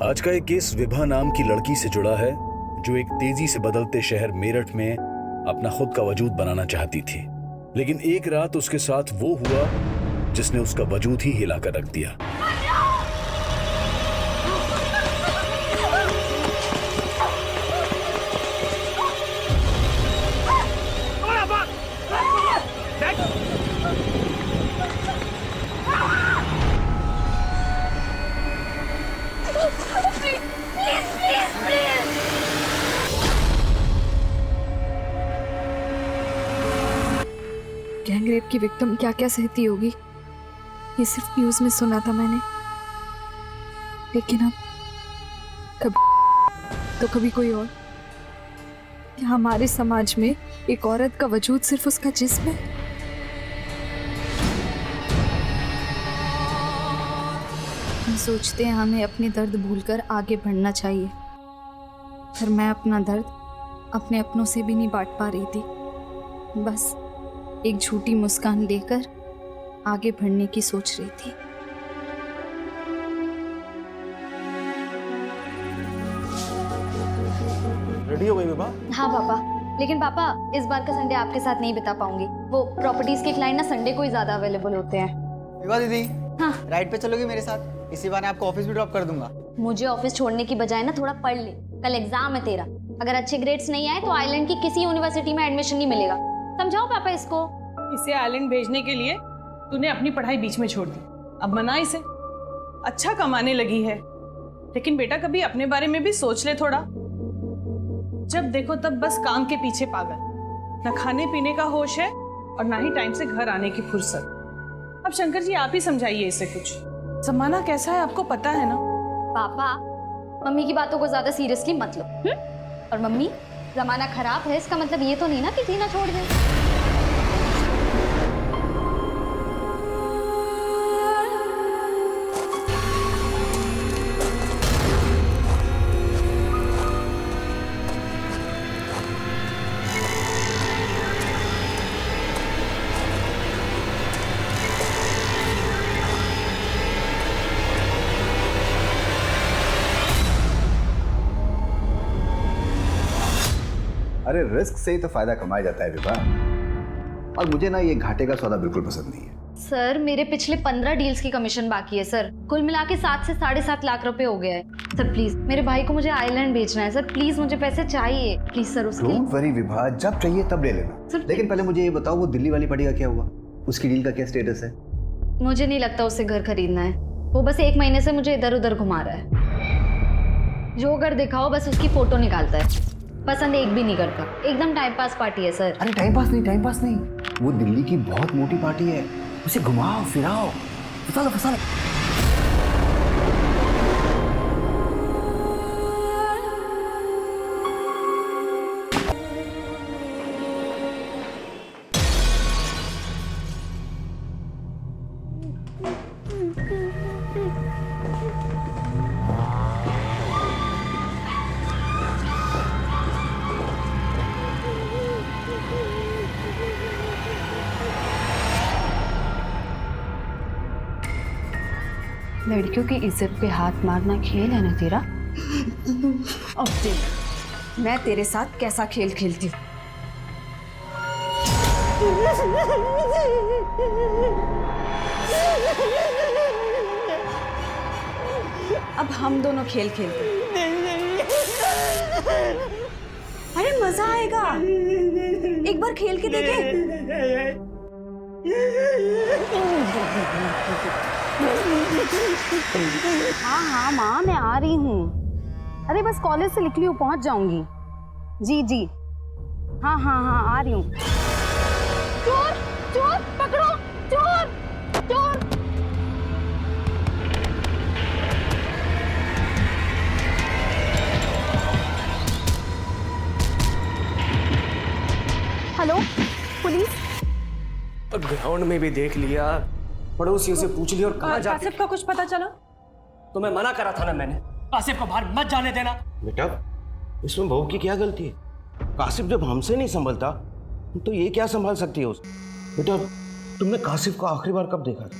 आज का एक केस विभा नाम की लड़की से जुड़ा है, जो एक तेजी से बदलते शहर मेरठ में अपना खुद का वजूद बनाना चाहती थी। लेकिन एक रात उसके साथ वो हुआ जिसने उसका वजूद ही हिला कर रख दिया। गैंगरेप की विक्टिम क्या क्या सहती होगी, ये सिर्फ न्यूज़ में सुना था मैंने। लेकिन अब कभी तो कभी कोई और। क्या हमारे समाज में एक औरत का वजूद सिर्फ उसका जिस्म है? हम सोचते हैं हमें अपने दर्द भूलकर आगे बढ़ना चाहिए, पर मैं अपना दर्द अपने अपनों से भी नहीं बांट पा रही थी। बस एक झूठी मुस्कान लेकर आगे बढ़ने की सोच रही थी। रेडी हो गई विभा? हाँ पापा, लेकिन पापा इस बार का संडे आपके साथ नहीं बिता पाऊंगी। वो प्रॉपर्टीज के क्लाइंट ना संडे को ही ज्यादा अवेलेबल होते हैं। विभा दीदी, हाँ। राइड पे चलोगी मेरे साथ? इसी बार आपको ऑफिस भी ड्रॉप कर दूंगा। मुझे ऑफिस छोड़ने की बजाय ना थोड़ा पढ़ ले, कल एग्जाम है तेरा। अगर अच्छे ग्रेड्स नहीं आए तो आइलैंड की किसी यूनिवर्सिटी में एडमिशन नहीं मिलेगा। समझाओ पापा इसको। इसे आइलैंड भेजने के लिए तूने अपनी पढ़ाई बीच में छोड़ दी। अब मना इसे, अच्छा कमाने लगी है। लेकिन बेटा कभी अपने बारे में भी सोच ले थोड़ा। जब देखो तब बस काम के पीछे पागल, न खाने पीने का होश है और ना ही टाइम से घर आने की फुर्सत। अब शंकर जी आप ही समझाइए इसे कुछ। जमाना कैसा है आपको पता है ना। पापा मम्मी की बातों को ज्यादा सीरियसली मत लो। और मम्मी, जमाना खराब है इसका मतलब ये तो नहीं ना कि जीना छोड़ दे। अरे रिस्क से ही तो फायदा कमाया जाता है विभा, और मुझे ना ये घाटे का सौदा बिल्कुल पसंद नहीं है। सर मेरे पिछले 15 डील्स की कमीशन बाकी है सर। कुल मिला के 7 से 7.5 लाख रुपए हो गया है। सर प्लीज मेरे भाई को मुझे आइलैंड भेजना है। सर प्लीज मुझे पैसे चाहिए प्लीज सर। उसके डोंट वरी विभा, जब चाहिए तब ले लेना। लेकिन पहले मुझे ये बताओ, वो दिल्ली वाली पार्टी का क्या हुआ? उसकी डील का क्या स्टेटस है? मुझे नहीं लगता उसे घर खरीदना है। वो बस 1 महीने से मुझे इधर उधर घुमा रहा है। जो घर दिखाओ बस उसकी फोटो निकालता है। पसंद एक भी नहीं करता। एकदम टाइम पास पार्टी है सर। अरे टाइम पास नहीं, वो दिल्ली की बहुत मोटी पार्टी है। उसे घुमाओ फिराओ, फंसा लो। लड़कियों की इज्जत पे हाथ मारना खेल है ना तेरा? अब देख मैं तेरे साथ कैसा खेल खेलती हूँ। अब हम दोनों खेल खेलते हैं। अरे मजा आएगा, एक बार खेल के देखें। हाँ माँ मैं आ रही हूँ। अरे बस कॉलेज से निकली हूँ, पहुँच जाऊंगी। जी हाँ आ रही हूँ। चोर पकड़ो, चोर। Hello police. ग्राउंड में भी देख लिया, पड़ोसियों से पूछ लिया, और कहाँ जाके कासिफ का कुछ पता चला? तो मैं मना करा था ना मैंने, कासिफ को बाहर मत जाने देना। बेटा इसमें बहू की क्या गलती है? कासिफ जब हमसे नहीं संभलता तो ये क्या संभाल सकती है उसे? बेटा तुमने कासिफ को आखिरी बार कब देखा था?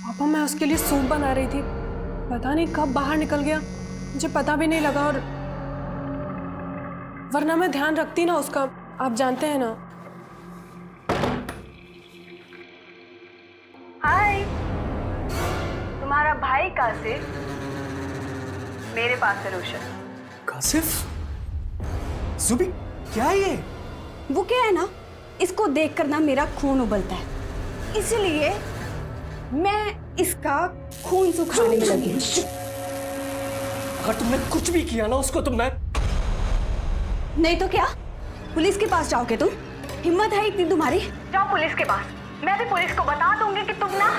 पापा मैं उसके लिए सूप बना रही थी, पता नहीं कब बाहर निकल गया। मुझे पता भी नहीं लगा, और वरना मैं ध्यान रखती ना उसका, आप जानते हैं ना। हाय, तुम्हारा भाई कासिफ मेरे पास है रोशन। कासिफ? जुबी, क्या है ये? वो क्या है ना, इसको देखकर ना मेरा खून उबलता है, इसलिए मैं इसका खून सुखाने लगी। अगर तुमने कुछ भी किया ना उसको, तो मैं... नहीं तो क्या, पुलिस के पास जाओगे तुम? हिम्मत है इतनी तुम्हारी? जाओ पुलिस के पास, मैं भी पुलिस को बता दूंगी कि तुम ना...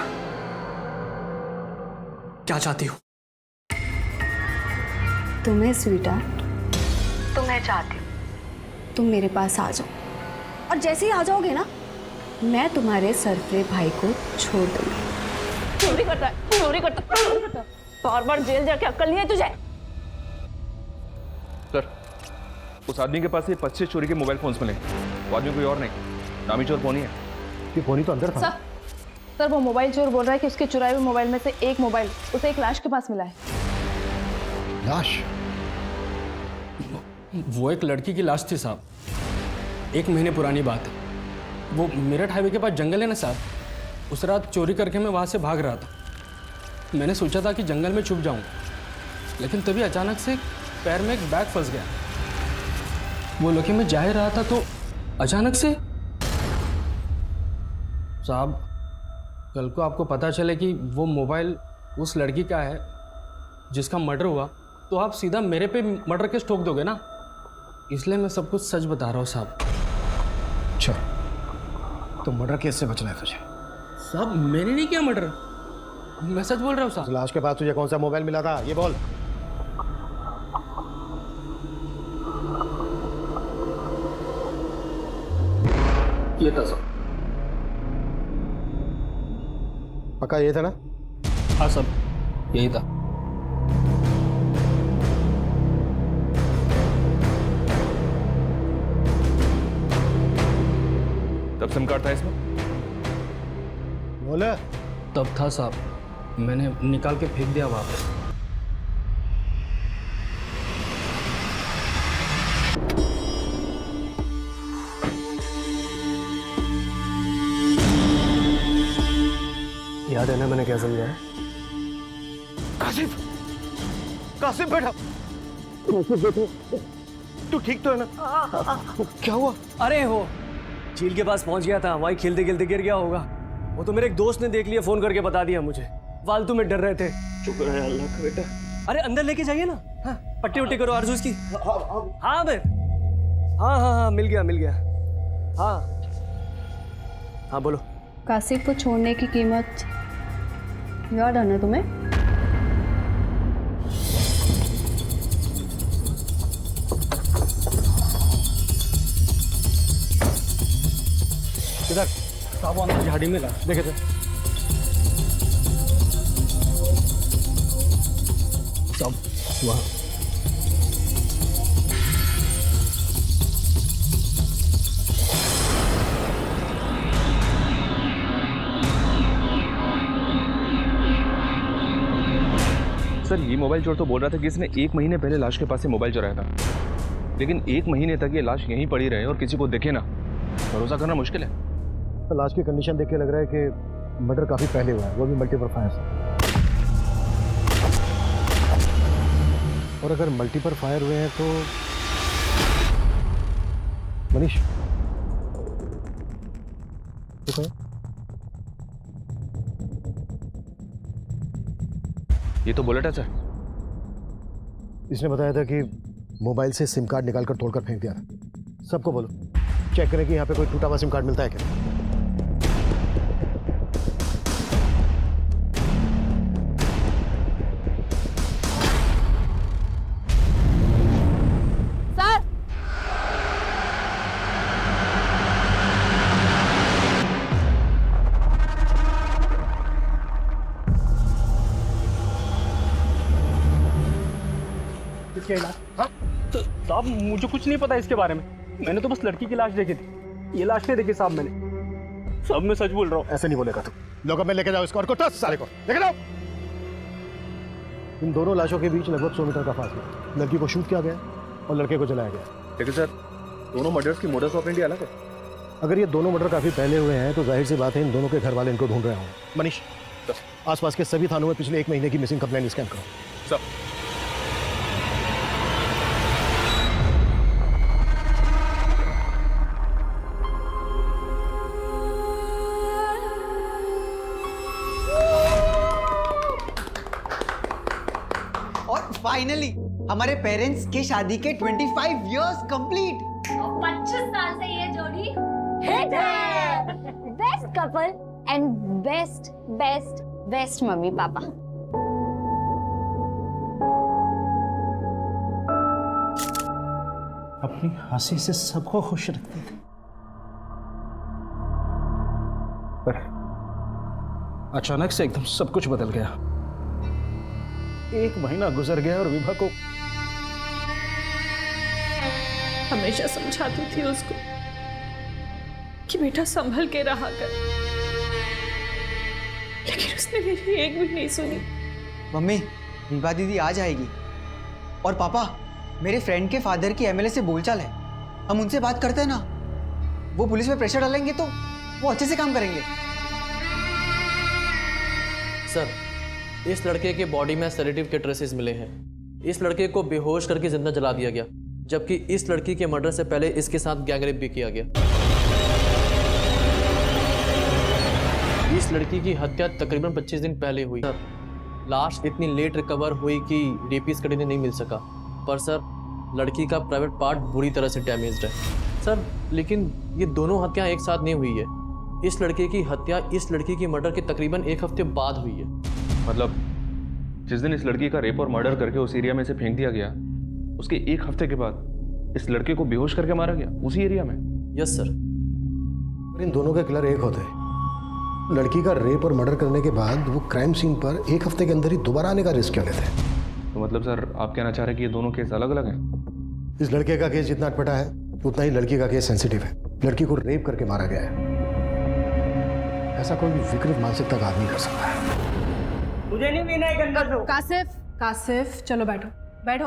क्या चाहती हो? तुम्हें स्वीटहार्ट, तुम्हें चाहती हूँ, तुम मेरे पास आ जाओ, और जैसे ही आ जाओगे ना, मैं तुम्हारे सरफरे भाई को छोड़ दूंगी। चोरी करता है, चोरी करता है, बार-बार जेल जाके अक्ल नहीं है तुझे? सर, उस आदमी के पास ये 25 चोरी के मोबाइल फोन्स मिले। वो आदमी कोई और नहीं, नामी चोर पोनी है। ये पोनी तो अंदर था। सर वो मोबाइल चोर बोल रहा है कि उसके चुराए हुए मोबाइल में से एक मोबाइल उसे एक लाश के पास मिला है। लाश? वो एक लड़की की लाश थी साहब, 1 महीने पुरानी बात है। वो मेरठ हाईवे के पास जंगल है ना साहब, उस रात चोरी करके मैं वहाँ से भाग रहा था। मैंने सोचा था कि जंगल में छुप जाऊँ, लेकिन तभी अचानक से पैर में एक बैग फंस गया। वो लेके मैं जा ही रहा था तो अचानक से... साहब, कल को आपको पता चले कि वो मोबाइल उस लड़की का है जिसका मर्डर हुआ, तो आप सीधा मेरे पे मर्डर केस ठोक दोगे ना, इसलिए मैं सब कुछ सच बता रहा हूँ साहब। अच्छा, तो मर्डर केस से बचना है तुझे? साहब मैंने नहीं किया मर्डर, मैं सच बोल रहा हूँ साहब। लाश के पास तुझे कौन सा मोबाइल मिला था, ये बोल। ये था साहब। पक्का ये था ना? हाँ साहब, यही था। तब सिम कार्ड था इसमें? बोले। तब था साहब, मैंने निकाल के फेंक दिया वहाँ पे। याद है ना मैंने क्या समझाया? कासिफ, कासिफ बेटा, कासिफ बेटा, तू ठीक तो है ना? क्या हुआ? अरे हो, झील के पास पहुंच गया था, वहीं खेलते खेलते गिर गया होगा। वो तो मेरे एक दोस्त ने देख लिया, फोन करके बता दिया मुझे। फालतू में डर रहे थे। शुक्र है अल्लाह का बेटा। अरे अंदर लेके जाइए ना। हाँ, पट्टी उट्टी करो आरजू की। हाँ बे, हाँ, मिल गया। हाँ बोलो। कासिफ को छोड़ने की कीमत याद है ना तुम्हें? इधर साहब, अंदर झाड़ी में ला, देखे थे सब वहाँ। सर, ये मोबाइल चोर तो बोल रहा था कि इसने 1 महीने पहले लाश के पास से मोबाइल चुराया था, लेकिन 1 महीने तक ये लाश यहीं पड़ी रहे और किसी को दिखे ना, भरोसा करना मुश्किल है। तो लाश की कंडीशन देख के लग रहा है कि मर्डर काफी पहले हुआ है, वो भी मल्टीपल फायर से। और अगर मल्टीपल फायर हुए हैं तो मनीष ठीक है? ये तो बुलेट है सर। इसने बताया था कि मोबाइल से सिम कार्ड निकालकर तोड़कर फेंक दिया था। सबको बोलो चेक करें कि यहाँ पे कोई टूटा हुआ सिम कार्ड मिलता है क्या। हाँ? तो साहब मुझे कुछ नहीं पता इसके बारे में, मैंने तो बस लड़की की लाश देखी थी। ये लाश नहीं देखी साहब मैंने, सब मैं सच बोल रहा हूँ। ऐसे नहीं बोलेगा तू। लोगों में लेके जाओ इसको और को साले को लेके जाओ। इन दोनों लाशों के बीच लगभग 100 मीटर का फासला है। लड़की को शूट किया गया और लड़के को जलाया गया। लेकिन सर दोनों मर्डर्स की मोडस ऑपरेंडी अलग है। अगर ये दोनों मर्डर काफी पहले हुए हैं तो जाहिर सी बात है इन दोनों के घर वाले इनको ढूंढ रहे होंगे। मनीष, आसपास के सभी थानों में पिछले 1 महीने की मिसिंग कंप्लेंट स्कैन करो। सर और फाइनली हमारे पेरेंट्स के शादी के 25 इयर्स कंप्लीट। 25 साल से ये जोड़ी हिट है। Best couple and best best best mummy papa. अपनी हंसी से सबको खुश रखते थे, पर अचानक से एकदम सब कुछ बदल गया। 1 महीना गुजर गया और विभा को हमेशा समझाती थी उसको कि बेटा संभल के रहा कर, लेकिन उसने मेरी एक भी नहीं सुनी। मम्मी, विभा दीदी आ जाएगी। और पापा, मेरे फ्रेंड के फादर की एमएलए से बोलचाल है, हम उनसे बात करते हैं ना, वो पुलिस में प्रेशर डालेंगे तो वो अच्छे से काम करेंगे। सर, इस लड़के के बॉडी में सेडेटिव के ट्रेसेस मिले हैं। इस लड़के को बेहोश करके जिंदा जला दिया गया, जबकि इस लड़की के मर्डर से पहले इसके साथ गैंगरेप भी किया गया। इस लड़की की हत्या तकरीबन 25 दिन पहले हुई। सर, लाश इतनी लेट रिकवर हुई कि डीपीएस का डीएनए नहीं मिल सका, पर सर लड़की का प्राइवेट पार्ट बुरी तरह से डैमेज्ड है। सर, लेकिन ये दोनों हत्याएं एक साथ नहीं हुई है। इस लड़के की हत्या इस लड़की की मर्डर के तकरीबन 1 हफ्ते बाद हुई है। मतलब जिस दिन इस लड़की का रेप और मर्डर करके उस एरिया में से फेंक दिया गया, उसके 1 हफ्ते के बाद इस लड़के को बेहोश करके मारा गया उसी एरिया में। Yes sir. इन दोनों के किलर एक होते हैं। लड़की का रेप और मर्डर करने के बाद वो क्राइम सीन पर 1 हफ्ते के अंदर ही दोबारा आने का रिस्क क्यों लेते हैं? तो मतलब सर आप कहना चाह रहे हैं कि ये दोनों केस अलग अलग हैं? इस लड़के का केस जितना अटपटा है उतना ही लड़की का केस सेंसिटिव है। लड़की को रेप करके मारा गया है। ऐसा कोई विकृत मानसिकता का आदमी कर सकता है। मुझे नहीं पीना है गंदा सूप। कासिफ, चलो बैठो बैठो।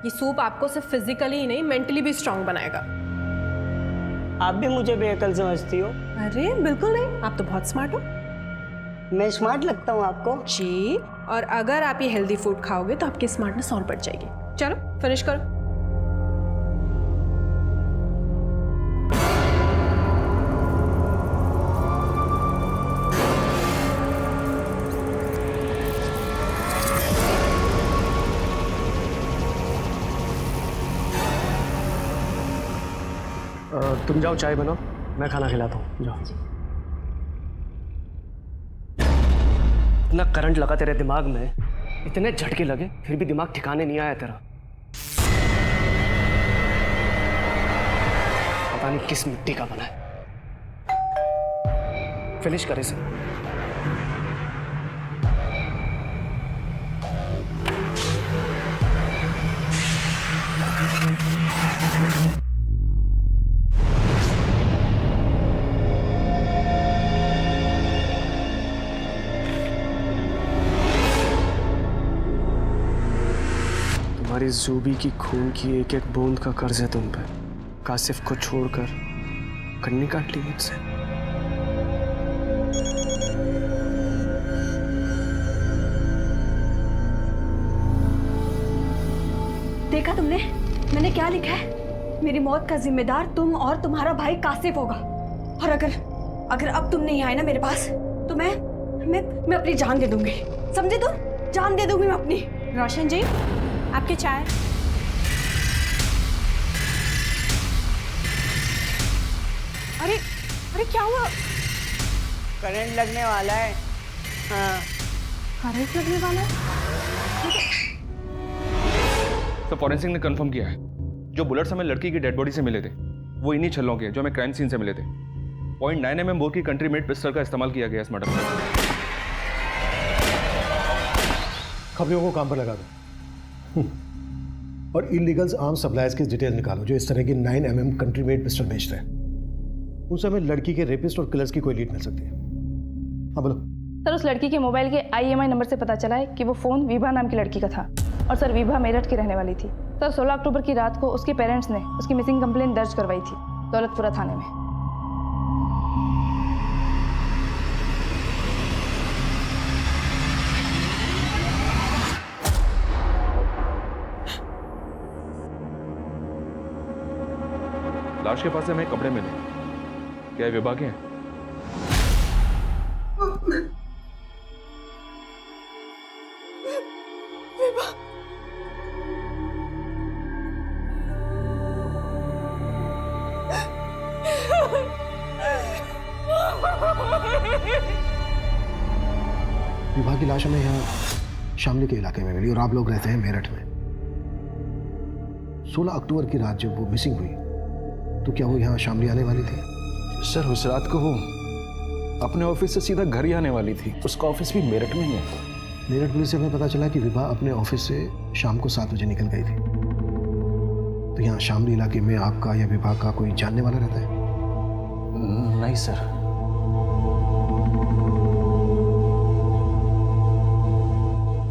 ये सूप आपको सिर्फ फिजिकली ही नहीं मेंटली भी स्ट्रांग बनाएगा। आप भी मुझे बेअकल समझती हो? अरे बिल्कुल नहीं, आप तो बहुत स्मार्ट हो। मैं स्मार्ट लगता हूँ आपको? जी, और अगर आप ये हेल्दी फूड खाओगे तो आपकी स्मार्टनेस और बढ़ जाएगी। चलो फिनिश करो। तुम जाओ चाय बनाओ, मैं खाना खिलाता हूँ। जाओ। इतना करंट लगा तेरे दिमाग में, इतने झटके लगे, फिर भी दिमाग ठिकाने नहीं आया तेरा। पता नहीं किस मिट्टी का बना है। फिनिश कर इसे। तुम्हारी जूबी की खून की एक एक बूंद का कर्ज है तुम पे। कासिफ को छोड़कर कन्नी काट ली मुझसे। देखा तुमने मैंने क्या लिखा है? मेरी मौत का जिम्मेदार तुम और तुम्हारा भाई कासिफ होगा। और अगर अब तुम नहीं आए ना मेरे पास तो मैं अपनी जान दे दूंगी। समझे तुम? जान दे दूंगी मैं अपनी। रोशन जी, आपकी चाय। अरे क्या हुआ? करंट लगने वाला है। हाँ, करंट लगने वाला है? तो फॉरेंसिक ने कंफर्म किया है, जो बुलेट्स हमें लड़की की डेड बॉडी से मिले थे वो इन्हीं छल्लों के जो हमें क्राइम सीन से मिले थे। 0.9 mm बोर की कंट्री मेड पिस्टल का इस्तेमाल किया गया इस मर्डर में। खबरों को काम पर लगा दो और इलीगल्स आर्म सप्लायर्स की डिटेल निकालो जो इस तरह की 9 mm कंट्री मेड पिस्टल बेचते हैं। उनसे हमें लड़की के रेपिस्ट और किलर्स की कोई लीड मिल सकती है। हाँ बोलो। सर उस लड़की के मोबाइल के IMI नंबर से पता चला है कि वो फ़ोन विभा नाम की लड़की का था और सर विभा मेरठ की रहने वाली थी। सर 16 अक्टूबर की रात को उसके पेरेंट्स ने उसकी मिसिंग कंप्लेंट दर्ज करवाई थी दौलतपुरा थाने में। लाश के पास से हमें कपड़े मिले, क्या ये विभा के हैं? विभा की लाश हमें यहाँ शामली के इलाके में मिली और आप लोग रहते हैं मेरठ में। 16 अक्टूबर की रात जब वो मिसिंग हुई तो क्या वो यहाँ शामली आने वाली थी? सर उस रात को वो अपने ऑफिस से सीधा घर ही आने वाली थी। उसका ऑफिस भी मेरठ में ही है। मेरठ पुलिस से हमें पता चला कि विभा अपने ऑफिस से शाम को 7 बजे निकल गई थी। तो यहाँ शामली इलाके में आपका या विभा का कोई जानने वाला रहता है? नहीं सर।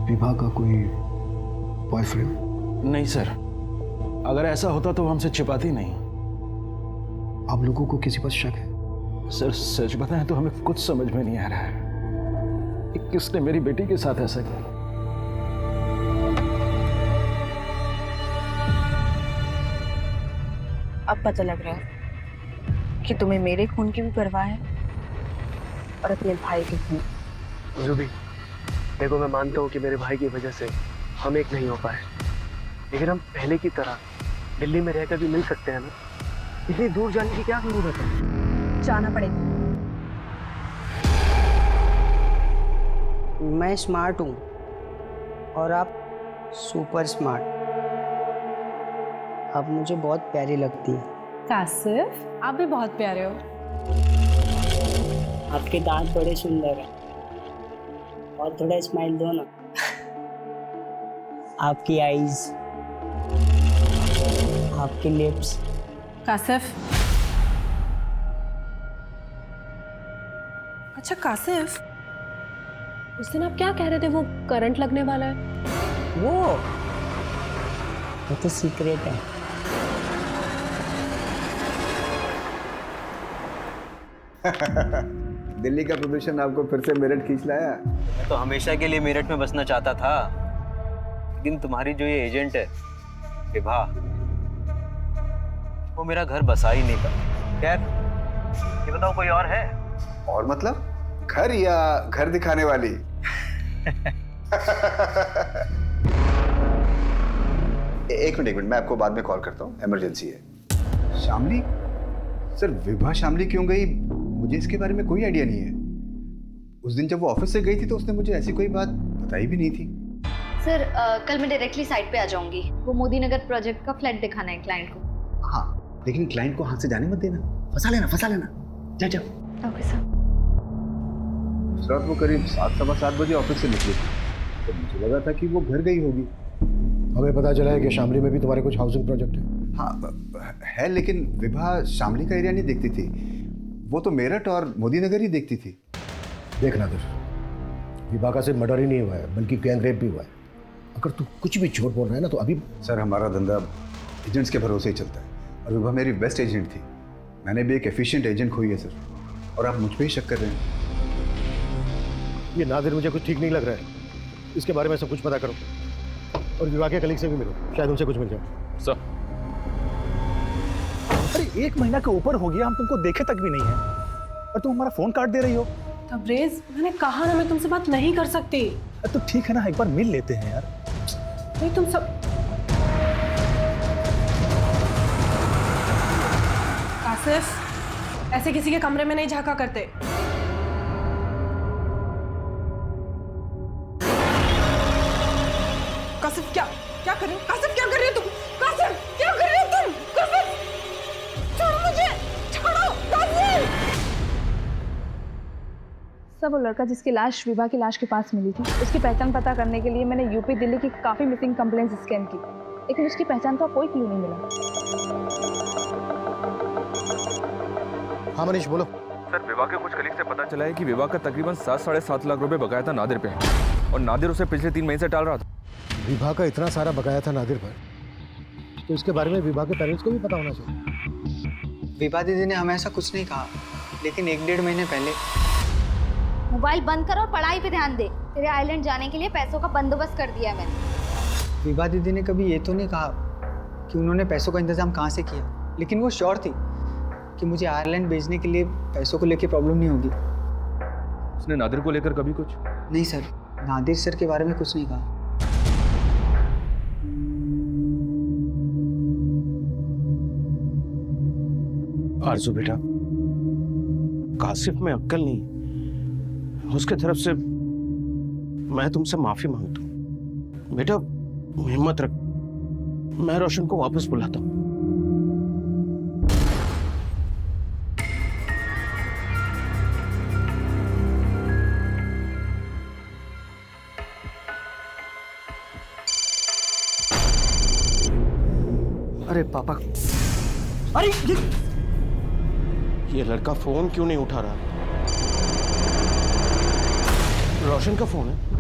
विभा का कोई बॉयफ्रेंड? नहीं सर, अगर ऐसा होता तो वो हमसे छिपाती नहीं। आप लोगों को किसी पर शक है? सर सच बताएं तो हमें कुछ समझ में नहीं आ रहा है कि किसने मेरी बेटी के साथ ऐसा किया। अब पता लग रहा है कि तुम्हें मेरे खून की भी परवाह है और अपने भाई के खून। जुबी, देखो मैं मानता हूँ कि मेरे भाई की वजह से हम एक नहीं हो पाए, लेकिन हम पहले की तरह दिल्ली में रहकर भी मिल सकते हैं ना। इतनी दूर जाने की क्या जरूरत है? जाना पड़ेगा। मैं स्मार्ट हूँ और आप सुपर स्मार्ट। आप मुझे बहुत प्यारी लगती है। कासिफ, आप भी बहुत प्यारे हो। आपके दांत बड़े सुंदर हैं और थोड़ा स्माइल दो ना। आपकी आईज, आपके लिप्स। कासिफ, अच्छा कासिफ, उस दिन आप क्या कह रहे थे वो करंट लगने वाला है? वो तो सीक्रेट है। दिल्ली का प्रदूषण आपको फिर से मेरठ खींच लाया। मैं तो हमेशा के लिए मेरठ में बसना चाहता था, लेकिन तुम्हारी जो ये एजेंट है विभा, वो मेरा घर बसा ही नहीं पाया। खैर, ये बताओ कोई और है? और मतलब घर या घर दिखाने वाली? एक मिनट मैं आपको बाद में कॉल करता हूँ, इमरजेंसी है। शामली? सर विभा शामली क्यों गई, मुझे इसके बारे में कोई आइडिया नहीं है। उस दिन जब वो ऑफिस से गई थी तो उसने मुझे ऐसी कोई बात बताई भी नहीं थी। सर कल मैं डायरेक्टली साइट पे आ जाऊंगी। वो मोदी नगर प्रोजेक्ट का फ्लैट दिखाना है क्लाइंट को। हाँ, लेकिन क्लाइंट को हाथ से जाने मत देना। फंसा लेना। जाओ। Okay sir. उस रात वो करीब 7-7:15 बजे ऑफिस से निकली थी, तो मुझे लगा था कि वो घर गई होगी। हमें पता चला है कि शामली में भी तुम्हारे कुछ हाउसिंग प्रोजेक्ट है। हाँ है, लेकिन विभा शामली का एरिया नहीं देखती थी। वो तो मेरठ और मोदी नगर ही देखती थी। देखना दर, विभा का सिर्फ मर्डर ही नहीं हुआ है बल्कि गैंग रेप भी हुआ है। अगर तू कुछ भी झूठ बोल रहा है ना तो अभी। सर हमारा धंधा एजेंट्स के भरोसे ही चलता है और विभा मेरी बेस्ट एजेंट थी। मैंने भी एक एफिशिएंट एजेंट खोई है सर, और आप मुझ पर ही शक कर रहे हैं। ये नादिर मुझे कुछ ठीक नहीं लग रहा है। इसके बारे में सब कुछ पता करो और विभा के कलीग से भी मिलो, शायद उनसे कुछ मिल जाए। सर, अरे 1 महीना के ऊपर हो गया, हम तुमको देखे तक भी नहीं है और तुम हमारा फोन काट दे रही हो। तबरेज, मैंने कहा ना मैं तुमसे बात नहीं कर सकती। तो ठीक है ना, एक बार मिल लेते हैं यार। नहीं तुम सब कासिफ, ऐसे किसी के कमरे में नहीं झांका करते। कासिफ क्या कर रहे हो? कासिफ क्या कर रहे हो तुम? कासिफ क्या कर रहे हो तुम? कासिफ छोड़ो मुझे, छोड़ो कासिफ। सर वो लड़का जिसकी लाश विभा की लाश के पास मिली थी, उसकी पहचान पता करने के लिए मैंने यूपी दिल्ली की काफ़ी मिसिंग कंप्लेंट्स स्कैन की, लेकिन उसकी पहचान का कोई क्लू नहीं मिला। हाँ मनीष बोलो। सर विवाह के कुछ कलीग से पता चला है कि विवाह का तकरीबन 7-7.5 लाख रुपए बकाया था नादिर पे, और नादिर उसे पिछले 3 महीने से टाल रहा था। विभा का इतना सारा बकाया था नादिर पर, तो इसके बारे में विभा के पेरेंट्स को भी पता होना चाहिए। विभा दीदी ने हमें ऐसा कुछ नहीं कहा, लेकिन 1-1.5 महीने पहले। मोबाइल बंद कर और पढ़ाई पे ध्यान दे। तेरे आइलैंड जाने के लिए पैसों का बंदोबस्त कर दिया है मैंने। विभा दीदी ने कभी ये तो नहीं कहा कि उन्होंने पैसों का इंतजाम कहाँ से किया, लेकिन वो श्योर थी कि मुझे आयरलैंड भेजने के लिए पैसों को लेकर प्रॉब्लम नहीं होगी। उसने नादिर को लेकर कभी कुछ? नहीं सर, नादिर सर के बारे में कुछ नहीं कहा। आरजू बेटा, कासिफ में अक्कल नहीं, उसके तरफ से मैं तुमसे माफी मांगता हूँ। बेटा हिम्मत रख, मैं रोशन को वापस बुलाता हूँ। अरे पापा, अरे ये लड़का फोन क्यों नहीं उठा रहा? रोशन का फोन है।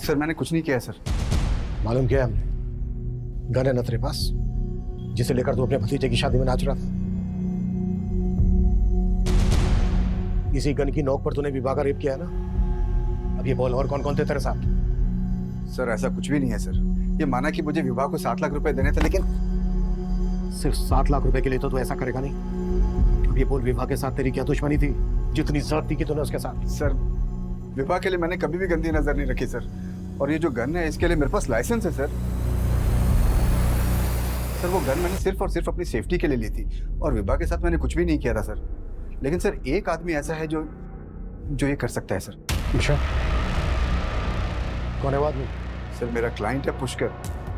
सर मैंने कुछ नहीं किया सर। मालूम किया हमने, गन है ना तेरे पास, जिसे लेकर तू अपने भतीजे की शादी में नाच रहा था। इसी गन की नोक पर तूने विभा का रेप किया है ना। अब ये बोल, और कौन कौन थे तेरे साथ? सर ऐसा कुछ भी नहीं है सर। ये माना कि मुझे विभा को 7 लाख रुपए देने थे, लेकिन सिर्फ 7 लाख रुपए के लिए तो तू ऐसा करेगा नहीं। अब ये बोल, विभा के साथ तेरी क्या दुश्मनी थी जितनी ज्यादती की तूने उसके साथ? सर विभा के लिए मैंने कभी भी गंदी नजर नहीं रखी सर, और ये जो गन है इसके लिए मेरे पास लाइसेंस है सर। सर वो गन मैंने सिर्फ और सिर्फ अपनी सेफ्टी के लिए ली थी, और विभा के साथ मैंने कुछ भी नहीं किया था सर। लेकिन सर एक आदमी ऐसा है जो ये कर सकता है सर। अच्छा, कौन है वो आदमी? सर मेरा क्लाइंट है पुष्कर,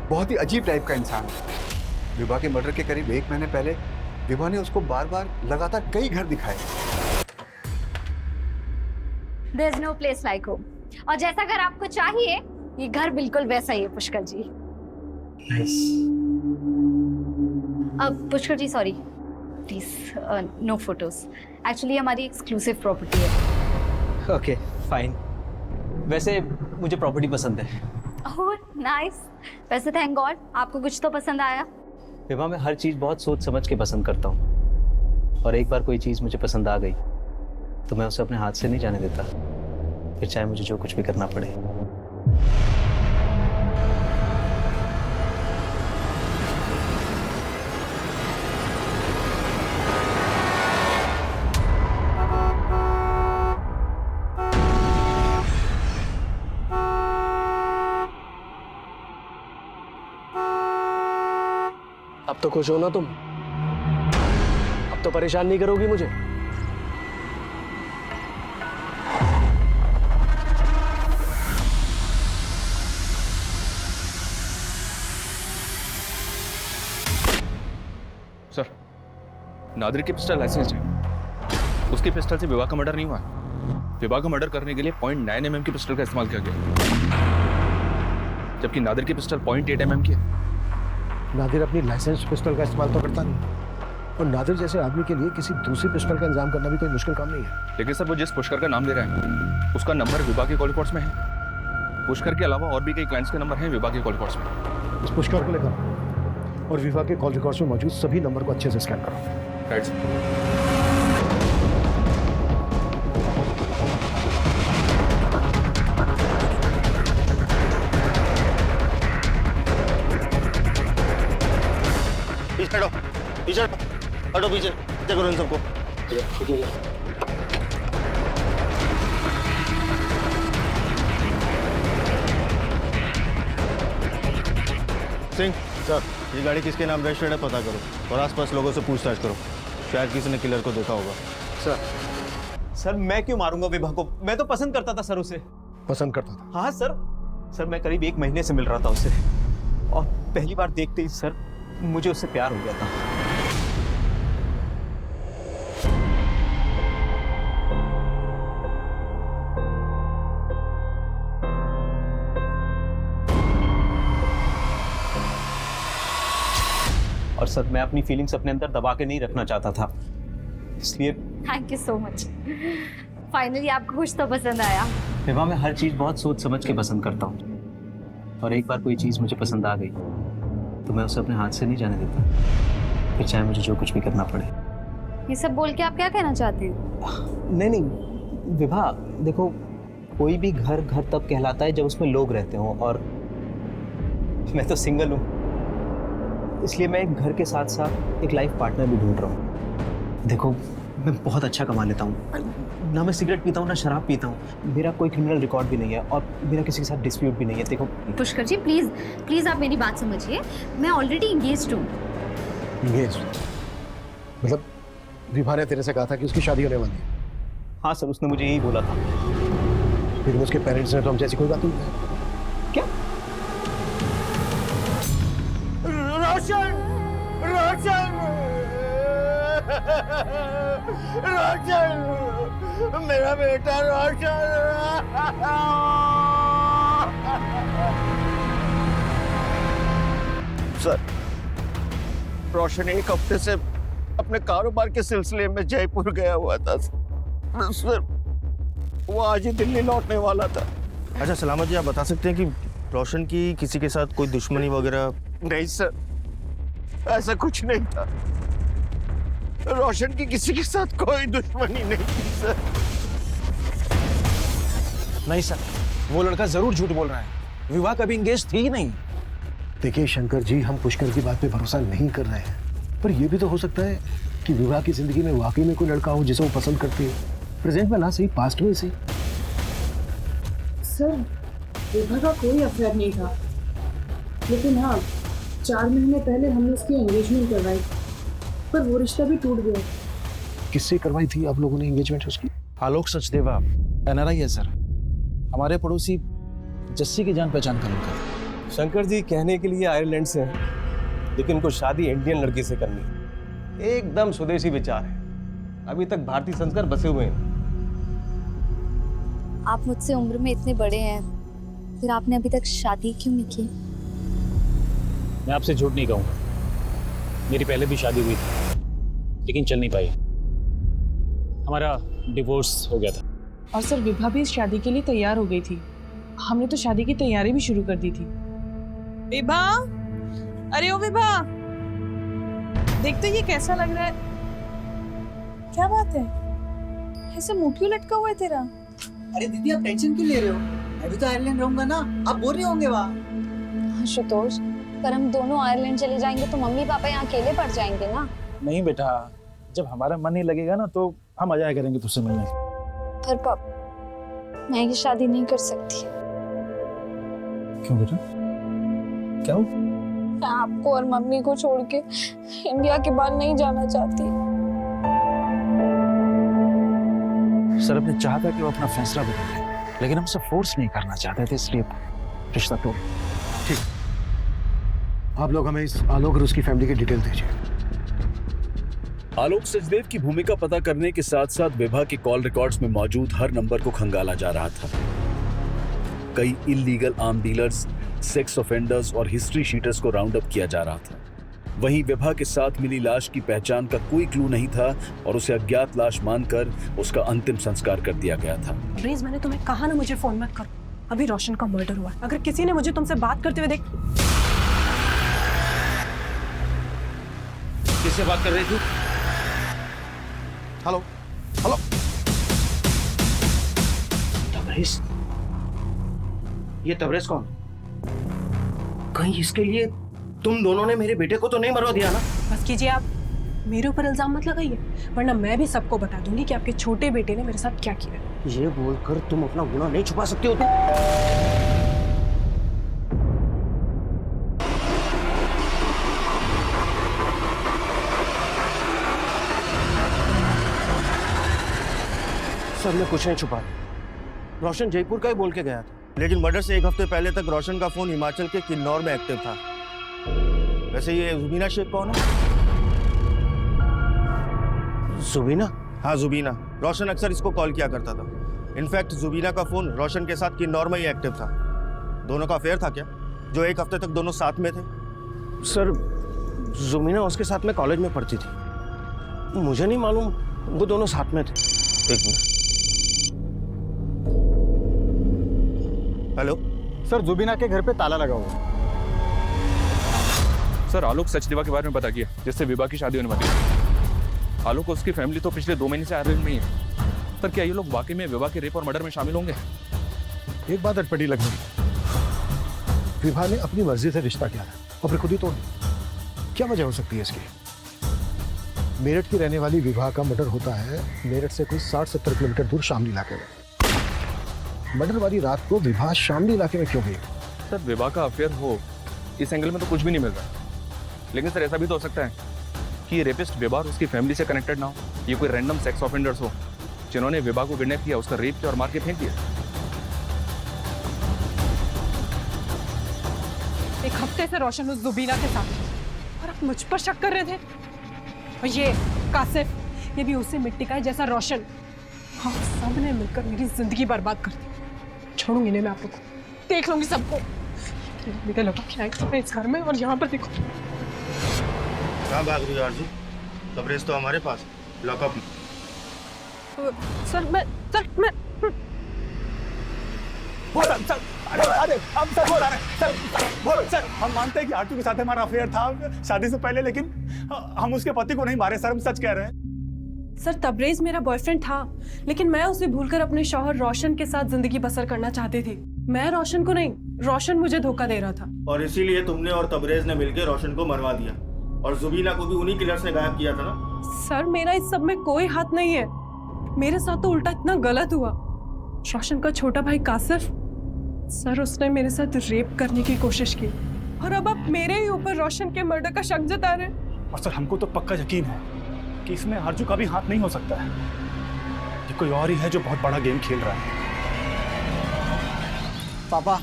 बहुत ही अजीब टाइप का इंसान है। विभा के मर्डर के करीब 1 महीने पहले विभा ने उसको बार बार लगातार कई घर दिखाए। There's no place like home. और जैसा घर आपको चाहिए, ये घर बिल्कुल वैसा ही है पुष्कर जी। अब Pushkar ji sorry, please no photos. Actually हमारी एक्सक्लूसिव प्रॉपर्टी है। Okay fine. वैसे मुझे प्रॉपर्टी पसंद है। Oh nice. वैसे थैंक गॉड आपको कुछ तो पसंद आया। विभा, मैं हर चीज़ बहुत सोच समझ के पसंद करता हूँ, और एक बार कोई चीज़ मुझे पसंद आ गई तो मैं उसे अपने हाथ से नहीं जाने देता, फिर चाहे मुझे जो कुछ भी करना पड़े। अब तो खुश हो ना तुम? अब तो परेशान नहीं करोगी मुझे? सर नादिर की पिस्टल लाइसेंस है, उसकी पिस्टल से विवाह का मर्डर नहीं हुआ है। विवाह का मर्डर करने के लिए 0.9 mm की पिस्टल का इस्तेमाल किया गया, जबकि नादिर की पिस्टल 0.8 mm की है। नादिर अपनी लाइसेंस पिस्टल का इस्तेमाल तो करता नहीं, और नादिर जैसे आदमी के लिए किसी दूसरी पिस्टल का इंतजाम करना भी कोई मुश्किल काम नहीं है। लेकिन सर वो जिस पुष्कर का नाम ले रहा है उसका नंबर विभा के कॉल रिकॉर्ड्स में है। पुष्कर के अलावा और भी कई क्लाइंट्स के नंबर हैं विभा के कॉल रिकॉर्ड्स में। इस पुष्कर को लेकर और विभा के कॉल रिकॉर्ड्स में मौजूद सभी नंबर को अच्छे से स्कैन करो। Right sir. पीछे हटो, पीछे करो इन सबको। सिंह सर, ये गाड़ी किसके नाम रजिस्टर्ड है पता करो, और आसपास लोगों से पूछताछ करो, शायद किसी ने किलर को देखा होगा। सर मैं क्यों मारूंगा विभा को? मैं तो पसंद करता था सर उसे। पसंद करता था? हाँ सर। सर मैं करीब 1 महीने से मिल रहा था उससे, और पहली बार देखते ही सर मुझे उससे प्यार हो गया था। और सर मैं अपनी फीलिंग्स अपने अंदर दबा के नहीं रखना चाहता था, इसलिए। Thank you so much. Finally आपको कुछ तो पसंद आया। विभा, मैं हर चीज़ बहुत सोच समझ के पसंद करता हूँ, और एक बार कोई चीज़ मुझे पसंद आ गई तो मैं उसे अपने हाथ से नहीं जाने देता, फिर चाहे मुझे जो कुछ भी करना पड़े। ये सब बोल के आप क्या कहना चाहते हैं? नहीं विभा, देखो कोई भी घर घर तब कहलाता है जब उसमें लोग रहते हों, और मैं तो सिंगल हूँ, इसलिए मैं एक घर के साथ साथ एक लाइफ पार्टनर भी ढूंढ रहा हूँ। देखो मैं बहुत अच्छा कमा लेता हूँ, ना मैं सिगरेट पीता हूँ ना शराब पीता हूँ, मेरा कोई क्रिमिनल रिकॉर्ड भी नहीं है, और मेरा किसी के साथ डिस्प्यूट भी नहीं है। देखो पुष्कर जी प्लीज प्लीज आप मेरी बात समझिए, मैं ऑलरेडी इंगेज्ड हूँ। मतलब विभा ने तेरे से कहा था कि उसकी शादी होने वाली है? हाँ सर, उसने मुझे यही बोला था। फिर उसके पेरेंट्स ने तो हमसे ऐसी कोई बात नहीं कही? क्या? रोशन, रोशन, रोशन, मेरा बेटा रोशन। सर, रोशन एक हफ्ते से अपने कारोबार के सिलसिले में जयपुर गया हुआ था सर, वो आज ही दिल्ली लौटने वाला था। अच्छा सलामत जी, आप बता सकते हैं कि रोशन की किसी के साथ कोई दुश्मनी वगैरह? नहीं सर, ऐसा कुछ नहीं था। रोशन की किसी के साथ कोई दुश्मनी नहीं थी सर। नहीं सर, वो लड़का जरूर झूठ बोल रहा है। विवाह कभी इंगेज थी ही नहीं। देखिए शंकर जी, हम पुष्कर की बात पे भरोसा नहीं कर रहे हैं, पर यह भी तो हो सकता है कि विवाह की जिंदगी में वाकई में कोई लड़का हो जिसे वो पसंद करती है, प्रेजेंट में ना सही पास्ट में सही। सर विभा का कोई अफेयर नहीं था, लेकिन हाँ 4 महीने पहले हमने उसकी एंगेजमेंट करवाई, पर वो रिश्ता भी टूट गया। किससे करवाई थी आप लोगों ने एंगेजमेंट उसकी? आलोक सचदेवा NRI है सर, हमारे पड़ोसी जस्सी की जान पहचान का लड़का था। शंकर जी कहने के लिए आयरलैंड से हैं, लेकिन उनको शादी इंडियन लड़की से करनी है। एकदम स्वदेशी विचार है, अभी तक भारतीय संस्कार बसे हुए हैं। आप मुझसे उम्र में इतने बड़े हैं, फिर आपने अभी तक शादी क्यों नहीं की? मैं आपसे झूठ नहीं कहूँगा, मेरी पहले भी शादी हुई थी, लेकिन चल नहीं पाई, हमारा डिवोर्स हो गया था। और सर विभा भी इस शादी के लिए तैयार हो गई थी, हमने तो शादी की तैयारी भी शुरू कर दी थी। विभा, अरे ओ विभा, देख तो ये कैसा लग रहा है। क्या बात है, ऐसे मुंह क्यों लटका हुआ है तेरा? अरे दीदी आप टेंशन क्यों ले रहे हो, अभी तो आयरलैंड रहूंगा ना, आप बोर नहीं होंगे वहाँ? आशुतोष, पर हम दोनों आयरलैंड चले जाएंगे तो मम्मी पापा यहाँ अकेले पड़ जाएंगे ना। नहीं बेटा, जब हमारा मन नहीं लगेगा ना तो हम आ जाया करेंगे तुझसे मिलने। पर पापा, मैं ये शादी नहीं कर सकती। क्यों बेटा, क्या हो? मैं आपको और मम्मी को छोड़ के इंडिया के बाहर नहीं जाना चाहती। सर अपने चाहता कि वो अपना फैसला बदल ले, लेकिन हम सब फोर्स नहीं करना चाहते थे, इसलिए रिश्ता तोड़। ठीक, आप लोग हमें इस आलोक और उसकी फैमिली की डिटेल दीजिए। आलोक सचदेव की भूमिका पता करने के साथ साथ विभा के कॉल रिकॉर्ड्स में मौजूद हर नंबर को खंगाला जा रहा था। कई illegal arm dealers, sex offenders और हिस्ट्री शीटर्स को राउंड अप किया जा रहा था। वहीं विभा के साथ मिली लाश की पहचान का कोई क्लू नहीं था और उसे अज्ञात लाश मानकर उसका अंतिम संस्कार कर दिया गया था। रेज, मैंने तुम्हें कहा ना मुझे फोन मत करो, अभी रोशन का मर्डर हुआ। अगर किसी ने मुझे तुमसे बात करते हुए देख। किससे बात कर रही थी? Hello hello, Tabrez? ये तबरेज कौन? कहीं इसके लिए तुम दोनों ने मेरे बेटे को तो नहीं मरवा दिया ना? बस कीजिए, आप मेरे ऊपर इल्जाम मत लगाइए, वरना मैं भी सबको बता दूंगी कि आपके छोटे बेटे ने मेरे साथ क्या किया। ये बोलकर तुम अपना गुनाह नहीं छुपा सकती हो तुम? सर मैं कुछ नहीं छुपा, रोशन जयपुर का ही बोल के गया था, लेकिन मर्डर से 1 हफ्ते पहले तक रोशन का फोन हिमाचल के किन्नौर में एक्टिव था। वैसे ये जुबीना शेख कौन है? जुबीना? हाँ जुबीना। रोशन अक्सर इसको कॉल किया करता था। इनफैक्ट जुबीना का फोन रोशन के साथ की नॉर्मल ही एक्टिव था। दोनों का अफेयर था क्या, जो 1 हफ्ते तक दोनों साथ में थे? सर जुबीना उसके साथ में कॉलेज में पढ़ती थी, मुझे नहीं मालूम वो दोनों साथ में थे। एक मिनट। हेलो सर, जुबीना के घर पे ताला लगा हुआ है। सर आलोक सचदेवा के बारे में पता किया, जिससे विभा की शादी होने वाली है। आलोक और उसकी फैमिली तो पिछले 2 महीने से आयरलैंड में ही है। पर क्या ये लोग वाकई में विभा के रेप और मर्डर में शामिल होंगे? एक बात अटपटी लग रही, विभा ने अपनी मर्जी से रिश्ता किया है और फिर खुद ही तोड़ दिया। क्या वजह हो सकती है इसकी? मेरठ की रहने वाली विभा का मर्डर होता है मेरठ से कोई 60-70 किलोमीटर दूर शामली इलाके में। मर्डर वाली रात को विभा शामली इलाके में क्यों गई? सर विभा का अफेयर हो, इस एंगल में तो कुछ भी नहीं मिल रहा। लेकिन सर ऐसा भी तो हो सकता है कि ये रेपिस्ट विभा और उसकी फैमिली से कनेक्टेड ना हो। ये कोई रैंडम सेक्स ऑफेंडर्स हो जिन्होंने विभा को किडनैप किया, उसका रेप किया और मार के फेंक दिया। 1 हफ्ते से रोशन उस जुबीना के साथ है और आप मुझ पर शक कर रहे थे। और ये कासिफ, ये भी उसी मिट्टी का है जैसा रोशन। हाँ, सब ने मिलकर मेरी जिंदगी बर्बाद कर दी। छोड़ूंगी नहीं मैं आप लोग को, देख लूंगी सबको। मेरे लगा क्या है इस घर में, और यहाँ पर देखो। कहाँ भाग रही हो आरजू? तबरेज तो हमारे पास, लॉकअप। सर मैं सर हम मानते हैं कि आरजू के साथ हमारा अफेयर था शादी से पहले, लेकिन हम उसके पति को नहीं मारे सर, हम सच कह रहे हैं। सर तबरेज मेरा बॉयफ्रेंड था, लेकिन मैं उसे भूलकर अपने शौहर रोशन के साथ जिंदगी बसर करना चाहती थी। मैं रोशन को नहीं, रोशन मुझे धोखा दे रहा था। और इसीलिए तुमने और तबरेज ने मिलकर रोशन को मरवा दिया, और जुबीना को भी उन्हीं किलर्स ने गायब किया था ना? सर मेरा इस सब में कोई हाथ नहीं है। मेरे साथ तो उल्टा इतना गलत हुआ। रोशन का छोटा भाई कासिफ, सर उसने मेरे साथ रेप करने की कोशिश की, और अब आप मेरे ही ऊपर रोशन के मर्डर का शक जता रहे हैं। और सर हमको तो पक्का यकीन है कि इसमें आरजू का भी हाथ नहीं हो सकता है। ये कोई और ही है जो बहुत बड़ा गेम खेल रहा है। पापा,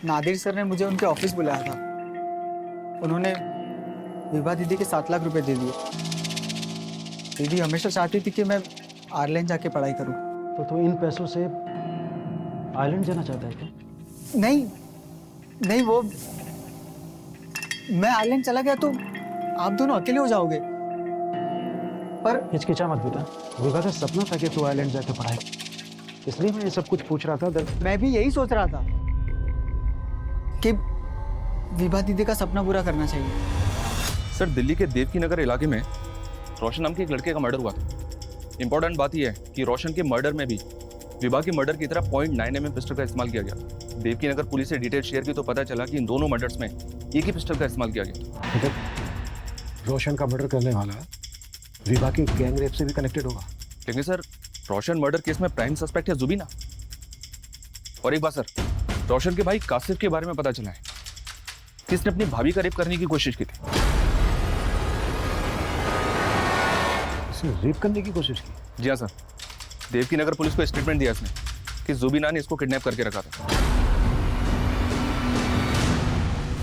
नादिर सर ने मुझे उनके ऑफिस बुलाया था। उन्होंने विभा दीदी के 7 लाख रुपए दे दिए। दीदी हमेशा चाहती थी कि मैं आयरलैंड जाके पढ़ाई करूं। तो तू इन पैसों से आयरलैंड जाना चाहता है क्या? नहीं वो, मैं आयरलैंड चला गया तो आप दोनों अकेले हो जाओगे। पर हिचकिचा मत बेटा, विभा का सपना था कि तू आयरलैंड जाके पढ़ाई, इसलिए मैं ये सब कुछ पूछ रहा था। मैं भी यही सोच रहा था कि विभा दीदी का सपना पूरा करना चाहिए। सर दिल्ली के देवकी नगर इलाके में रोशन नाम के एक लड़के का मर्डर हुआ था। इंपॉर्टेंट बात यह है कि रोशन के मर्डर में भी विभा के मर्डर की तरह .9 mm पिस्टल का इस्तेमाल किया गया। देवकी नगर पुलिस से डिटेल शेयर की तो पता चला कि इन दोनों मर्डर्स में एक ही पिस्टल का इस्तेमाल किया गया। रोशन का मर्डर करने वाला विभा के गैंग रेप से भी कनेक्टेड होगा। लेकिन सर रोशन मर्डर केस में प्राइम सस्पेक्ट है जुबीना। और एक बात सर, रोशन के भाई कासिफ के बारे में पता चला है कि इसने अपनी भाभी का रेप करने की कोशिश की थी। इसने रेप करने की कोशिश की? जी हाँ सर, देवकी नगर पुलिस को स्टेटमेंट दिया इसने कि जुबीना ने इसको किडनैप करके रखा था।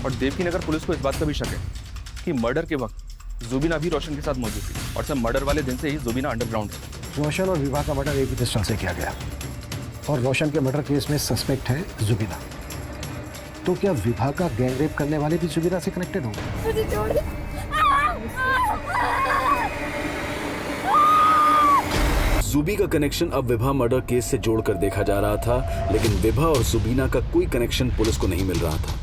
और देवकी नगर पुलिस को इस बात का भी शक है कि मर्डर के वक्त जुबीना भी रोशन के साथ मौजूद थी, और सर मर्डर वाले दिन से ही जुबीना अंडरग्राउंड है। रोशन और विभा का मर्डर एक ही पिस्टल से किया गया, और रोशन के मर्डर केस में सस्पेक्ट है जुबीना। तो क्या विभा का गैंग रेप करने वाले भी जुबीना से कनेक्टेड होंगे? जुबी का कनेक्शन अब विभा मर्डर केस से जोड़कर देखा जा रहा था, लेकिन विभा और जुबीना का कोई कनेक्शन पुलिस को नहीं मिल रहा था।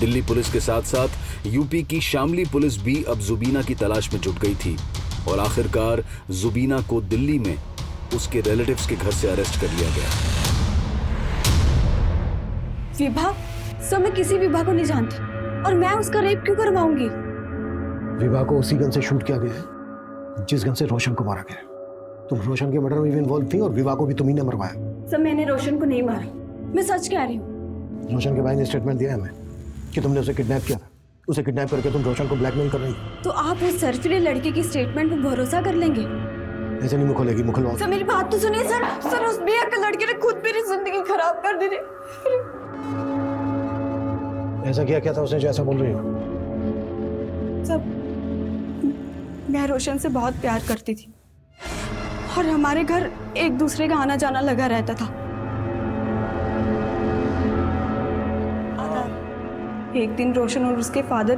दिल्ली पुलिस के साथ साथ यूपी की शामली पुलिस भी अब जुबीना की तलाश में जुट गई थी, और आखिरकार जुबीना को दिल्ली में उसके रिलेटिव्स के घर से अरेस्ट कर लिया गया। विभा? सर मैं किसी विभा को नहीं जानती, और मैं उसका रेप क्यों करवाऊंगी? विभा को उसी गन से शूट किया गया है जिस गन से रोशन को मारा गया। तुम रोशन के मर्डर में भी इन्वॉल्व थी, और विभा को भी तुम्ही ने मरवाया। सर मैंने रोशन को नहीं मारा, मैं सच कह रही हूँ। रोशन के भाई ने स्टेटमेंट दिया है हमें कि तुमने उसे किडनैप किया था। उसे किडनैप करके तुम रोशन को ब्लैकमेल कर रही हो। तो आप उस सरफिरे लड़के की स्टेटमेंट पर भरोसा कर लेंगे? ऐसे नहीं मुखलेगी, मुखलवाओ। सर मेरी बात तो सुनिए सर। सर उस बेहद लड़के ने खुद मेरी जिंदगी खराब कर दी। ऐसा क्या क्या था उसने जो ऐसा बोल रही हो? सब मैं रोशन से बहुत प्यार करती थी और हमारे घर एक दूसरे का आना जाना लगा रहता था। एक दिन रोशन और उसके फादर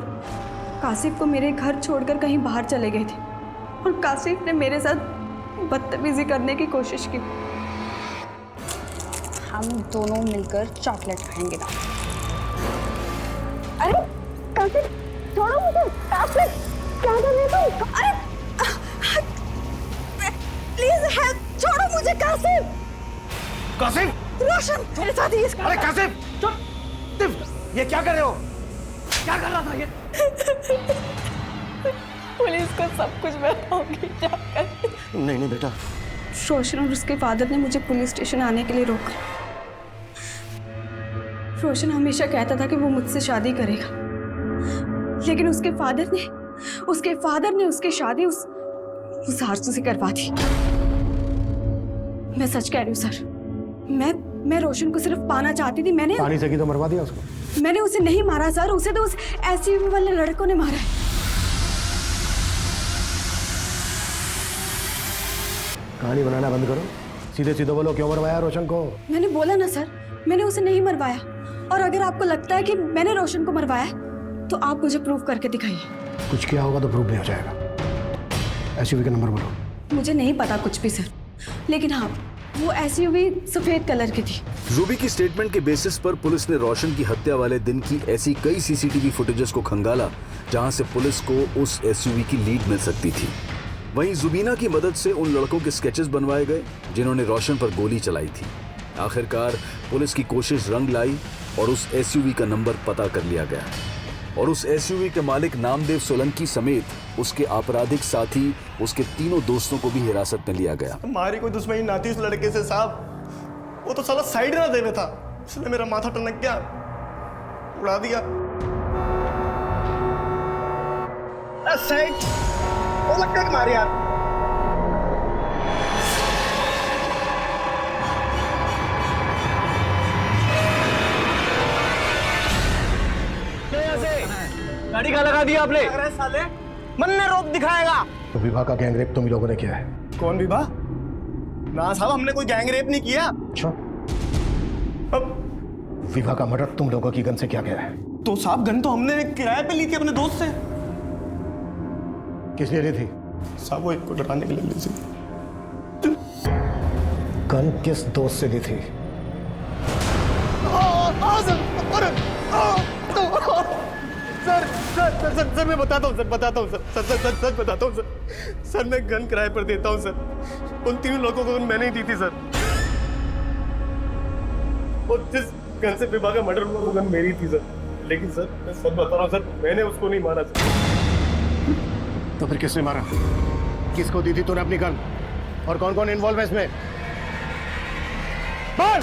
कासिफ को मेरे घर छोड़कर कहीं बाहर चले गए थे और कासिफ ने मेरे साथ बदतमीजी करने की कोशिश की। हम दोनों मिलकर चॉकलेट खाएंगे ना। अरे कासिफ छोड़ो मुझे, कासिफ क्या कर रहे हो? अरे प्लीज हेल्प, छोड़ो मुझे कासिफ। कासिफ! रोशन मेरे साथ ही अरे कासिफ चुप! ये क्या कर रहे हो? क्या कर रहा था ये? पुलिस को सब कुछ बताऊंगी जाकर। नहीं नहीं बेटा। रोशन और उसके फादर ने मुझे पुलिस स्टेशन आने के लिए रोका। रोशन हमेशा कहता था कि वो मुझसे शादी करेगा, लेकिन उसके फादर ने उसकी शादी उस आरजू से करवा दी। मैं सच कह रही हूँ सर, मैं रोशन को सिर्फ पाना चाहती थी। मैंने पानी से की तो मरवा दिया उसको। मैंने उसे नहीं मारा सर, उसे तो उस एसयूवी वाले लड़कों ने मारा है। कहानी बनाना बंद करो, सीधे सीधे बोलो क्यों मरवाया रोशन को? मैंने बोला ना सर, मैंने उसे नहीं मरवाया। और अगर आपको लगता है कि मैंने रोशन को मरवाया तो आप मुझे प्रूव करके दिखाइए। कुछ किया होगा तो प्रूफ नहीं हो जाएगा। एसयूवी का नंबर बोलो। मुझे नहीं पता कुछ भी सर, लेकिन हाँ वो एसयूवी सफेद कलर की थी। रूबी की स्टेटमेंट के बेसिस पर पुलिस ने रोशन की हत्या वाले दिन की ऐसी कई सीसीटीवी फुटेजेस को खंगाला जहां से पुलिस को उस एसयूवी की लीड मिल सकती थी। वहीं जुबीना की मदद से उन लड़कों के स्केचेस बनवाए गए जिन्होंने रोशन पर गोली चलाई थी। आखिरकार पुलिस की कोशिश रंग लाई और उस एसयूवी का नंबर पता कर लिया गया और उस एसयूवी के मालिक नामदेव सोलंकी समेत उसके आपराधिक साथी उसके तीनों दोस्तों को भी हिरासत में लिया गया। हमारी कोई दुश्मनी ना थी उस लड़के से साहब, वो तो साला साइड ना देवे था, इसलिए मेरा माथा टनक गया, उड़ा दिया। साइड वो लगता है मारे यार। गाड़ी का लगा दिया आपने? अरे साले मन ने रोक दिखाएगा। तो विवाह का गैंगरेप तुम लोगों ने किया है? कौन विवाह? ना साहब हमने कोई गैंगरेप नहीं किया। अच्छा, अब विवाह का मर्डर तुम लोगों की गन से किया गया है? तो साहब गन तो हमने किराए पे ली थी अपने दोस्त से। किस लिए ली थी? साहब वो एक को डराने के लिए ली थी। गन किस दोस्त से ली थी? सर मैं बताता हूँ सर बताता हूँ सर बताता हूँ सर मैं गन किराए पर देता हूँ सर। उन तीनों लोगों को मैंने ही दी थी सर। और जिस गन से विवाह का मर्डर हुआ वो गन मेरी थी सर। लेकिन सर मैं सच बता रहा हूँ सर, मैंने उसको नहीं मारा सर। तो फिर किसने मारा? किसको दी थी तूने अपनी गन? और कौन कौन इन्वॉल्व है इसमें? बोल!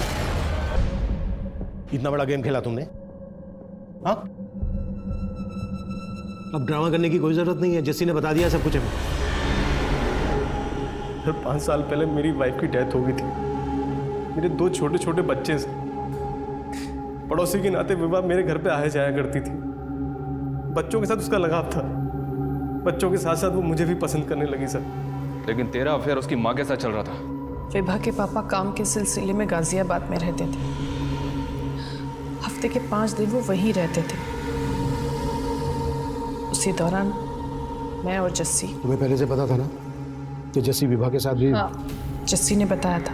इतना बड़ा गेम खेला तुमने? हाँ? अब ड्रामा करने की कोई जरूरत नहीं है, जस्सी ने बता दिया सब कुछ हमें। सर 5 साल पहले मेरी वाइफ की डेथ हो गई थी। मेरे 2 छोटे छोटे बच्चे थे। पड़ोसी के नाते विवाह मेरे घर पे आया जाया करती थी। बच्चों के साथ उसका लगाव था। बच्चों के साथ साथ वो मुझे भी पसंद करने लगी सर। लेकिन तेरा अफेयर उसकी माँ के साथ चल रहा था। विभा के पापा काम के सिलसिले में गाजियाबाद में रहते थे। हफ्ते के 5 दिन वो वहीं रहते थे। उसी दौरान मैं और जस्सी। तुम्हें पहले से पता था ना कि जस्सी विभा के साथ भी? हाँ, जस्सी ने बताया था।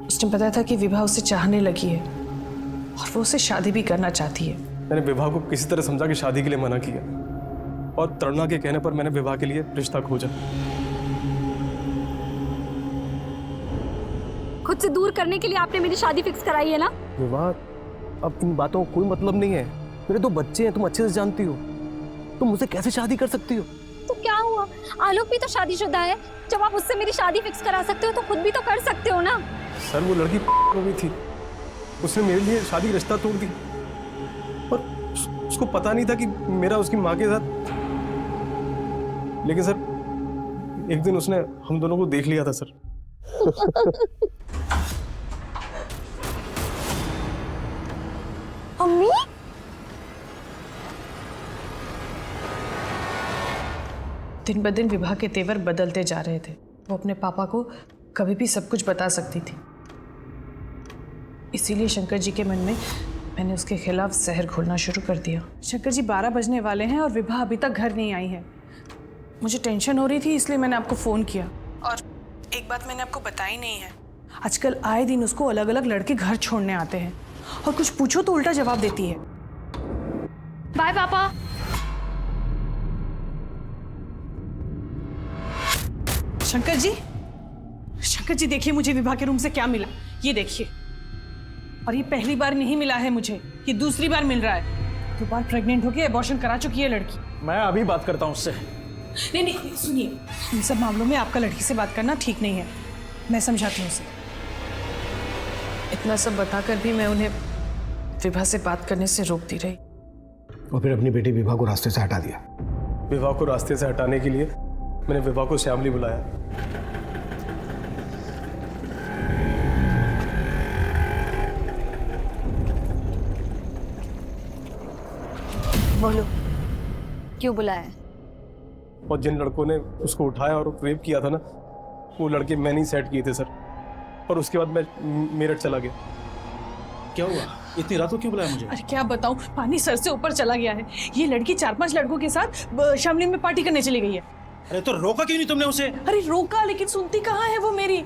उसने बताया था कि विभा उसे चाहने लगी है और वो उसे शादी भी करना चाहती है। मैंने विवाह को किसी तरह समझा कि शादी के लिए मना किया और तरुणा के कहने पर मैंने विवाह के लिए रिश्ता खोजा। खुद से दूर करने के लिए आपने मेरी शादी फिक्स कराई है ना? विवाह अब इन बातों का कोई मतलब नहीं है। मेरे 2 बच्चे हैं, तुम अच्छे से जानती हो। तुम मुझसे कैसे शादी कर सकती हो? तो क्या हुआ, आलोक भी तो शादीशुदा है। जब आप उससे मेरी शादी फिक्स करा सकते हो तो खुद भी तो कर सकते हो ना। सर वो लड़की हो गई थी, उसने मेरे लिए शादी रिश्ता तोड़ दी और उसको पता नहीं था कि मेरा उसकी माँ के साथ। लेकिन सर एक दिन उसने हम दोनों को देख लिया था सर। अम्मी दिन ब दिन विभा के तेवर बदलते जा रहे थे। वो अपने पापा को कभी भी सब कुछ बता सकती थी। इसीलिए शंकर जी के मन में मैंने उसके खिलाफ जहर घोलना शुरू कर दिया। शंकर जी 12 बजने वाले हैं और विभा अभी तक घर नहीं आई है। मुझे टेंशन हो रही थी, इसलिए मैंने आपको फ़ोन किया। और एक बात मैंने आपको बताई नहीं है, आजकल आए दिन उसको अलग अलग लड़के घर छोड़ने आते हैं और कुछ पूछो तो उल्टा जवाब देती है। बाय पापा। शंकर जी देखिए मुझे विभा के रूम से क्या मिला, ये देखिए। और ये पहली बार नहीं मिला है मुझे, ये दूसरी बार मिल रहा है। 2 बार प्रेग्नेंट होके एबॉर्शन करा चुकी है लड़की। मैं अभी बात करता हूँ उससे। नहीं सुनिए, इन सब मामलों में आपका लड़की से बात करना ठीक नहीं है। मैं समझाती हूँ उसे। इतना सब बताकर भी मैं उन्हें विभा से बात करने से रोकती रही। और फिर अपनी बेटी विभा को रास्ते से हटा दिया। विभा को रास्ते से हटाने के लिए मैंने विभा को श्यामली बुलाया। बोलो, क्यों बुलाया? और जिन लड़कों ने उसको उठाया और रेप किया था ना, वो लड़के मैंने ही सेट किए थे सर। और उसके बाद मैं मेरठ चला गया। क्या हुआ? इतनी रात को क्यों बुलाया मुझे? अरे क्या बताऊं, पानी सर से ऊपर चला गया है। ये लड़की 4-5 लड़कों के साथ शामली में पार्टी करने चली गई है। अरे तो रोका क्यों नहीं तुमने उसे? अरे रोका, लेकिन सुनती कहाँ है वो मेरी।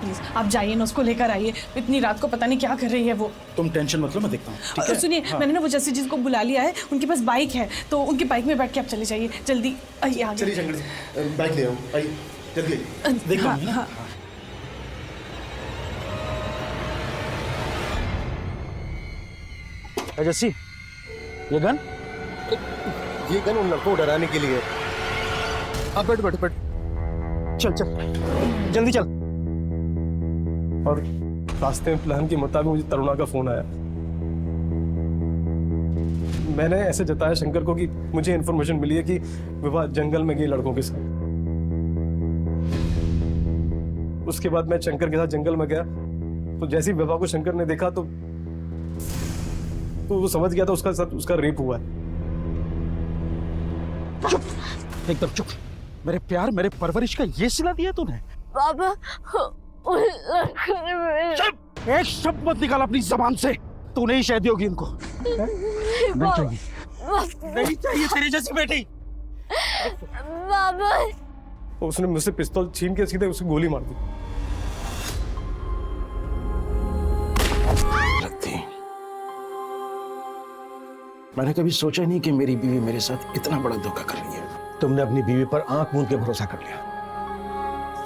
प्लीज आप जाइए ना, उसको लेकर आइए। इतनी रात को पता नहीं क्या कर रही है वो। तुम टेंशन मत लो, मैं देखता हूँ, ठीक है? सुनिए, हाँ। मैंने ना वो जस्सी जी को बुला लिया है, उनके पास बाइक है, तो उनकी बाइक में बैठ के आप चले जाइए। जल्दी आइए आगे। चलिए शंकर जी, बाइक ले आओ, आइए जल्दी देखो। हाँ, हाँ। जस्सी, ये गन उन लड़कों को डराने के लिए। अब बैठ चल जल्दी चल। और रास्ते में प्लान के मुताबिक मुझे तरुणा का फोन आया। मैंने ऐसे जताया शंकर को कि मुझे इन्फॉर्मेशन मिली है कि विभा जंगल में गई लड़कों के साथ। उसके बाद मैं शंकर के साथ जंगल में गया, तो जैसे ही विभा को शंकर ने देखा तो वो समझ गया था उसका साथ उसका रेप हुआ है। चुप, एकदम चुप। मेरे प्यार, मेरे परवरिश का ये सिला दिया तूने? बाबा, उन लड़कों ने मेरे... चुप! एक शब्द मत निकाल अपनी जबान से। तू नहीं शादी होगी इनको। नहीं चाहिए तेरी जैसी बेटी। बाबा, उसने मुझसे पिस्तौल छीन के सीधे उसे गोली मार दी। मैंने कभी सोचा नहीं कि मेरी बीवी मेरे साथ इतना बड़ा धोखा कर रही है। तुमने अपनी बीवी पर आंख मूंद के भरोसा कर लिया,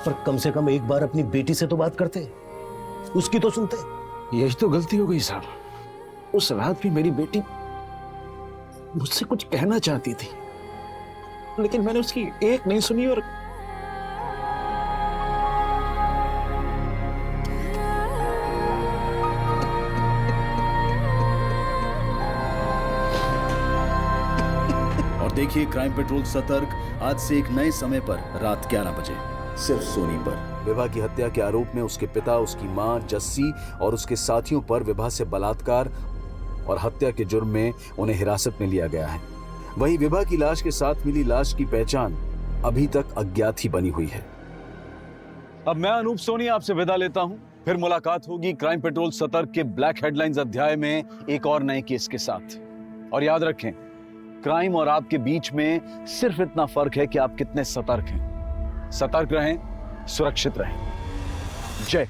पर कम से कम एक बार अपनी बेटी से तो बात करते, उसकी तो सुनते। यही तो गलती हो गई साहब। उस रात भी मेरी बेटी मुझसे कुछ कहना चाहती थी, लेकिन मैंने उसकी एक नहीं सुनी। और देखिए क्राइम पेट्रोल सतर्क आज से एक नए समय पर रात 11 बजे सिर्फ सोनी पर। विभा की हत्या के आरोप में उसके पिता, उसकी मां जस्सी और उसके साथियों पर विभा से बलात्कार और हत्या के जुर्म में उन्हें हिरासत में लिया गया है। वहीं विभा की लाश के साथ मिली लाश की पहचान अभी तक अज्ञात ही बनी हुई है। अब मैं अनूप सोनी आपसे विदा लेता हूं। फिर मुलाकात होगी क्राइम पेट्रोल सतर्क के ब्लैक हेडलाइंस अध्याय में एक और नए केस के साथ। और याद रखें, क्राइम और आपके बीच में सिर्फ इतना फर्क है कि आप कितने सतर्क हैं। सतर्क रहें, सुरक्षित रहें। जय